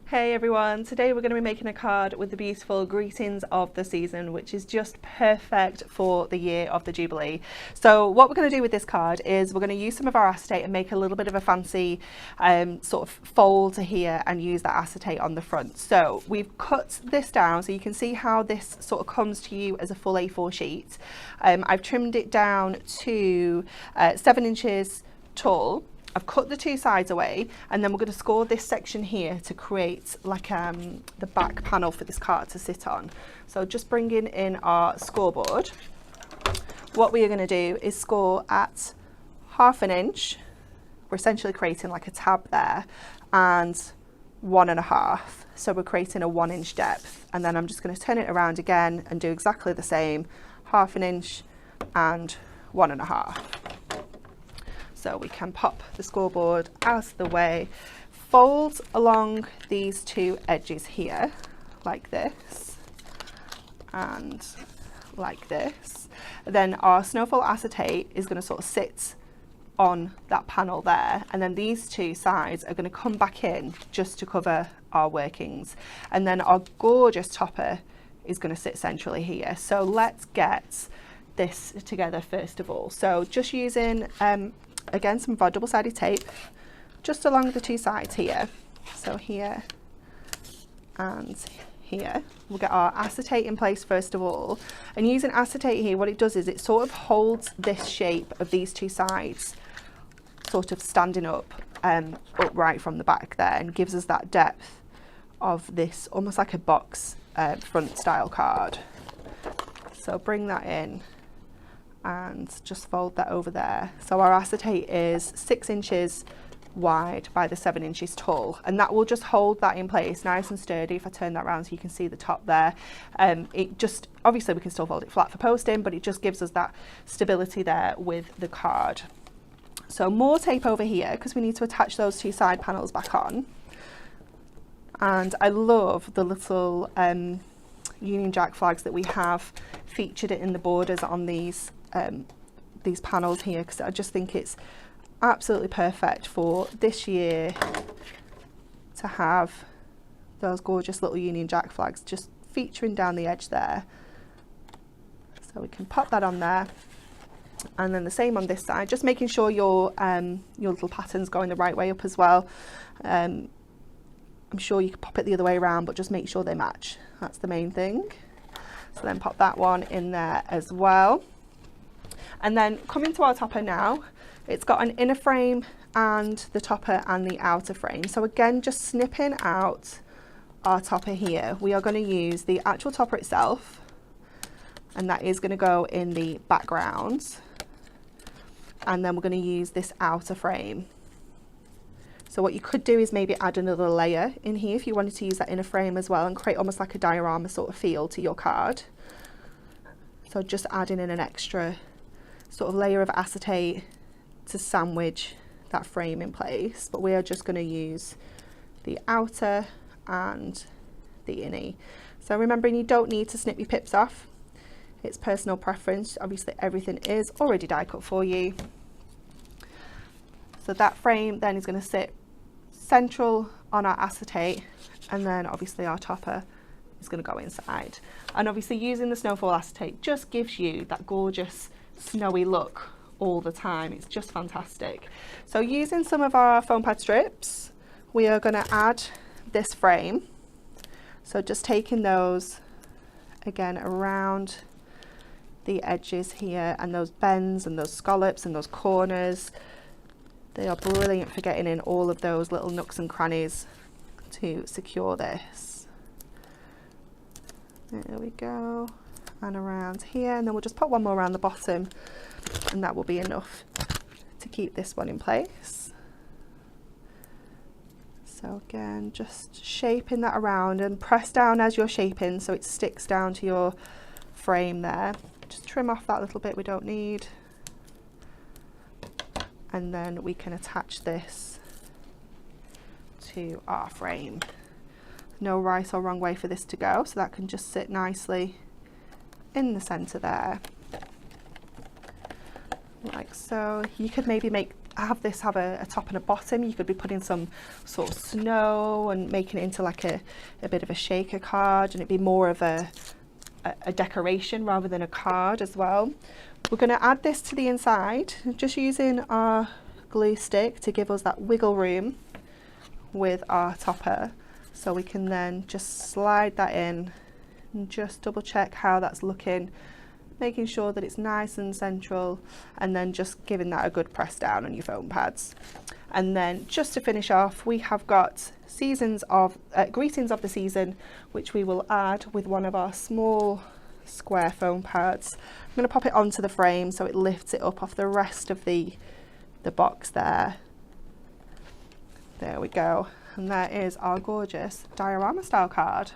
Hey everyone, today we're going to be making a card with the beautiful greetings of the season, which is just perfect for the year of the Jubilee. So what we're going to do with this card is we're going to use some of our acetate and make a little bit of a fancy sort of fold here and use that acetate on the front. So we've cut this down so you can see how this sort of comes to you as a full A4 sheet. I've trimmed it down to 7 inches tall. I've cut the two sides away, and then we're going to score this section here to create like the back panel for this card to sit on. So just bringing in our scoreboard, what we are going to do is score at 1/2 inch. We're essentially creating like a tab there, and 1.5. So we're creating a 1 inch depth, and then I'm just going to turn it around again and do exactly the same, 1/2 inch and 1.5. So we can pop the scoreboard out of the way, fold along these two edges here, like this, and like this. Then our snowfall acetate is going to sort of sit on that panel there, and then these two sides are going to come back in just to cover our workings. And then our gorgeous topper is going to sit centrally here. So let's get this together first of all. So just using again some of our double-sided tape just along the two sides here, so here and here. We'll get our acetate in place first of all, and using acetate here, what it does is it sort of holds this shape of these two sides sort of standing up upright from the back there, and gives us that depth of this almost like a box front style card. So bring that in and just fold that over there. So our acetate is 6 inches wide by the 7 inches tall, and that will just hold that in place nice and sturdy. If I turn that around so you can see the top there, it just, obviously we can still fold it flat for posting, but it just gives us that stability there with the card. So more tape over here because we need to attach those two side panels back on. And I love the little Union Jack flags that we have featured in the borders on these panels here, because I just think it's absolutely perfect for this year to have those gorgeous little Union Jack flags just featuring down the edge there. So we can pop that on there, and then the same on this side, just making sure your little pattern's going the right way up as well. I'm sure you could pop it the other way around, but just make sure they match. That's the main thing. So then pop that one in there as well. And then coming to our topper now, it's got an inner frame and the topper and the outer frame. So again, just snipping out our topper here, we are going to use the actual topper itself, and that is going to go in the background. And then we're going to use this outer frame. So what you could do is maybe add another layer in here if you wanted to use that inner frame as well and create almost like a diorama sort of feel to your card. So just adding in an extra sort of layer of acetate to sandwich that frame in place, but we are just going to use the outer and the innie. So remembering you don't need to snip your pips off, it's personal preference. Obviously everything is already die cut for you. So that frame then is going to sit central on our acetate, and then obviously our topper is going to go inside. And obviously using the snowfall acetate just gives you that gorgeous snowy look all the time. It's just fantastic. So using some of our foam pad strips, we are going to add this frame. So just taking those again around the edges here, and those bends and those scallops and those corners, they are brilliant for getting in all of those little nooks and crannies to secure this. There we go. And around here, and then we'll just put one more around the bottom, and that will be enough to keep this one in place. So again, just shaping that around and press down as you're shaping so it sticks down to your frame there. Just trim off that little bit we don't need, and then we can attach this to our frame. No right or wrong way for this to go, so that can just sit nicely in the center there, like so. You could maybe make have this have a top and a bottom. You could be putting some sort of snow and making it into like a bit of a shaker card, and it'd be more of a decoration rather than a card as well. We're going to add this to the inside, just using our glue stick to give us that wiggle room with our topper, so we can then just slide that in and just double check how that's looking, making sure that it's nice and central, and then just giving that a good press down on your foam pads. And then just to finish off, we have got greetings of the season, which we will add with one of our small square foam pads. I'm going to pop it onto the frame so it lifts it up off the rest of the box there. There we go, and there is our gorgeous diorama style card.